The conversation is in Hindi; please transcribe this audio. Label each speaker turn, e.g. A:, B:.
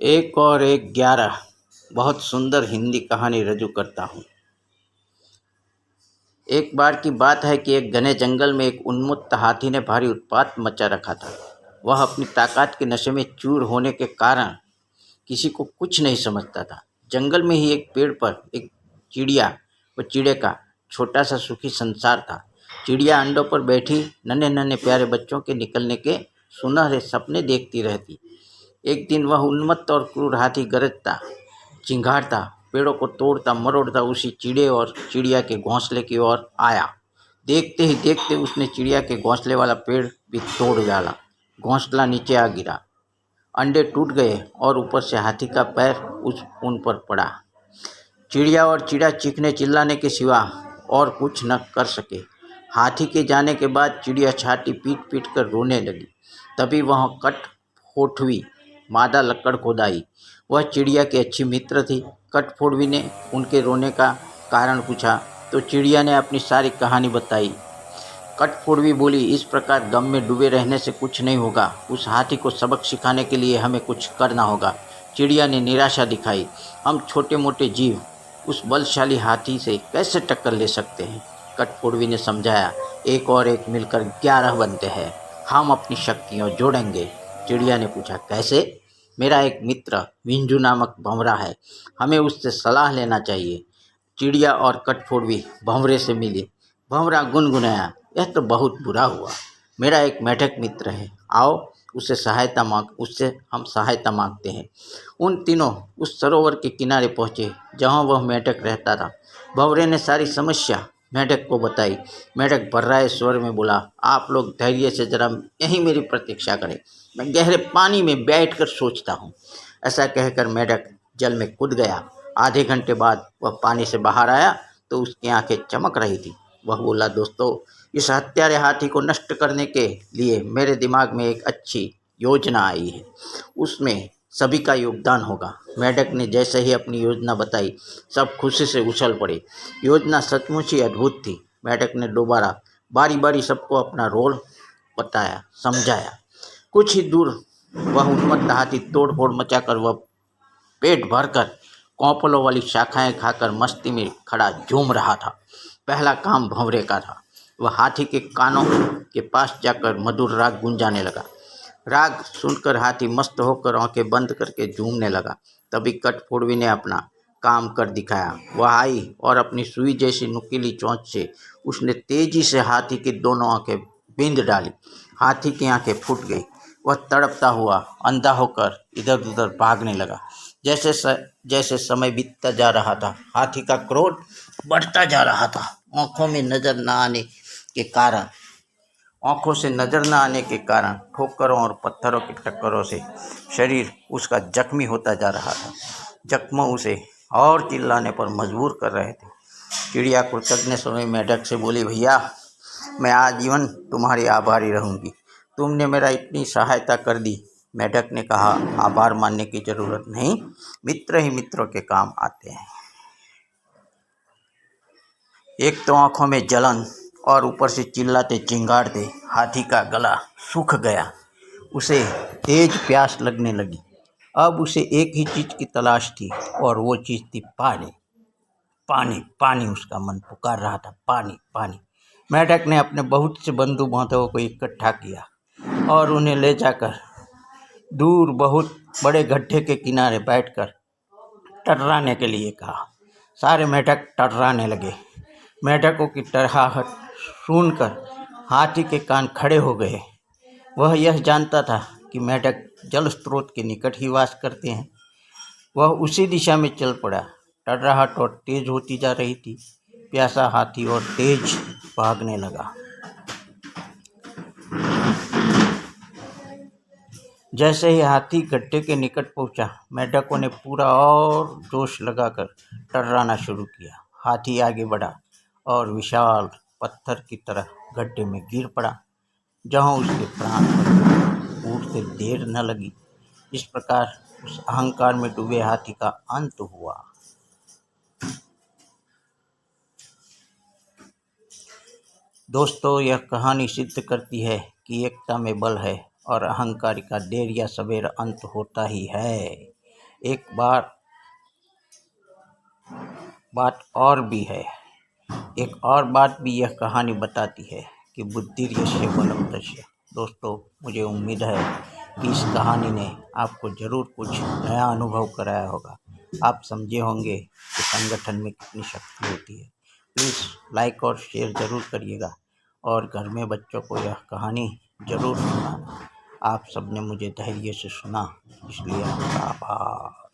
A: एक और एक 11 बहुत सुंदर हिंदी कहानी रजू करता हूँ। एक बार की बात है कि एक घने जंगल में एक उन्मत्त हाथी ने भारी उत्पात मचा रखा था। वह अपनी ताकत के नशे में चूर होने के कारण किसी को कुछ नहीं समझता था। जंगल में ही एक पेड़ पर एक चिड़िया व चिड़े का छोटा सा सुखी संसार था। चिड़िया अंडों पर बैठी नन्हे नन्हे प्यारे बच्चों के निकलने के सुनहरे सपने देखती रहती। एक दिन वह उन्मत्त और क्रूर हाथी गरजता, चिंघाड़ता, पेड़ों को तोड़ता मरोड़ता उसी चिड़े और चिड़िया के घोंसले की ओर आया। देखते ही देखते उसने चिड़िया के घोंसले वाला पेड़ भी तोड़ डाला। घोंसला नीचे आ गिरा, अंडे टूट गए और ऊपर से हाथी का पैर उन पर पड़ा। चिड़िया और चिड़ा चीखने चिल्लाने के सिवा और कुछ न कर सके। हाथी के जाने के बाद चिड़िया छाती पीट पीट कर रोने लगी। तभी वह कठफोड़वी मादा लक्कड़ खोद आई। वह चिड़िया की अच्छी मित्र थी। कठफोड़वी ने उनके रोने का कारण पूछा तो चिड़िया ने अपनी सारी कहानी बताई। कठफोड़वी बोली, इस प्रकार गम में डूबे रहने से कुछ नहीं होगा। उस हाथी को सबक सिखाने के लिए हमें कुछ करना होगा। चिड़िया ने निराशा दिखाई। हम छोटे मोटे जीव उस बलशाली हाथी से कैसे टक्कर ले सकते हैं? कठफोड़वी ने समझाया, एक और एक मिलकर 11 बनते हैं। हम अपनी शक्तियाँ जोड़ेंगे। चिड़िया ने पूछा, कैसे? मेरा एक मित्र विंजू नामक भंवरा है, हमें उससे सलाह लेना चाहिए। चिड़िया और कठफोड़वी भंवरे से मिली। भंवरा गुनगुनाया, यह तो बहुत बुरा हुआ। मेरा एक मेढक मित्र है, आओ उससे हम सहायता मांगते हैं। उन तीनों उस सरोवर के किनारे पहुँचे जहाँ वह मेढक रहता था। भंवरे ने सारी समस्या मेढक को बताई। मेढक भर्राए स्वर में बोला, आप लोग धैर्य से जरा यहीं मेरी प्रतीक्षा करें, मैं गहरे पानी में बैठकर सोचता हूँ। ऐसा कहकर मेढक जल में कूद गया। आधे घंटे बाद वह पानी से बाहर आया तो उसकी आंखें चमक रही थी। वह बोला, दोस्तों, इस हत्यारे हाथी को नष्ट करने के लिए मेरे दिमाग में एक अच्छी योजना आई है। उसमें सभी का योगदान होगा। मेढक ने जैसे ही अपनी योजना बताई, सब खुशी से उछल पड़े। योजना सचमुच ही अद्भुत थी। मेढक ने दोबारा बारी बारी सबको अपना रोल बताया, समझाया। कुछ ही दूर वह उन्मत्त हाथी तोड़ फोड़ मचाकर वह पेट भरकर कौपलों वाली शाखाएं खाकर मस्ती में खड़ा झूम रहा था। पहला काम भंवरे का था। वह हाथी के कानों के पास जाकर मधुर राग गुंजाने लगा। राग सुनकर हाथी मस्त होकर आंखें बंद करके झूमने लगा। तभी कठफोड़वी ने अपना काम कर दिखाया। वह आई और अपनी सुई जैसी नुकीली चोंच से उसने तेजी से हाथी की दोनों आंखें बींध डाली। हाथी की आंखें फूट गई। वह तड़पता हुआ अंधा होकर इधर उधर भागने लगा। जैसे समय बीतता जा रहा था, हाथी का क्रोध बढ़ता जा रहा था। आंखों से नजर न आने के कारण ठोकरों और पत्थरों की टक्करों से शरीर उसका जख्मी होता जा रहा था। जख्म उसे और चिल्लाने पर मजबूर कर रहे थे। चिड़िया कृतज्ञ समय मेढक से बोली, भैया, मैं आजीवन तुम्हारी आभारी रहूंगी। तुमने मेरा इतनी सहायता कर दी। मेढक ने कहा, आभार मानने की जरूरत नहीं, मित्र ही मित्रों के काम आते हैं। एक तो आंखों में जलन और ऊपर से चिल्लाते चिंगाड़ते हाथी का गला सूख गया। उसे तेज प्यास लगने लगी। अब उसे एक ही चीज की तलाश थी और वो चीज थी पानी। पानी पानी उसका मन पुकार रहा था, पानी पानी। मेढक ने अपने बहुत से बंधु बांधवों को इकट्ठा किया और उन्हें ले जाकर दूर बहुत बड़े गड्ढे के किनारे बैठकर टर्राने के लिए कहा। सारे मेढक टर्राने लगे। मेढकों की टरहाहट सुनकर हाथी के कान खड़े हो गए। वह यह जानता था कि मेढक जल स्रोत के निकट ही वास करते हैं। वह उसी दिशा में चल पड़ा। टर्राहट और तेज होती जा रही थी। प्यासा हाथी और तेज भागने लगा। जैसे ही हाथी गड्ढे के निकट पहुंचा, मेढकों ने पूरा और जोश लगाकर टर्राना शुरू किया। हाथी आगे बढ़ा और विशाल पत्थर की तरह गड्ढे में गिर पड़ा, जहां उसके प्राण फूटते देर न लगी। इस प्रकार उस अहंकार में डूबे हाथी का अंत हुआ। दोस्तों, यह कहानी सिद्ध करती है कि एकता में बल है और अहंकार का देर या सवेर अंत होता ही है। एक बात और भी है। एक और बात भी यह कहानी बताती है कि बुद्धिर्यस्य बलं तस्य। दोस्तों, मुझे उम्मीद है कि इस कहानी ने आपको ज़रूर कुछ नया अनुभव कराया होगा। आप समझे होंगे कि संगठन में कितनी शक्ति होती है। प्लीज़ लाइक और शेयर ज़रूर करिएगा और घर में बच्चों को यह कहानी ज़रूर सुनाना। आप सबने मुझे धैर्य से सुना, इसलिए आपका आभार।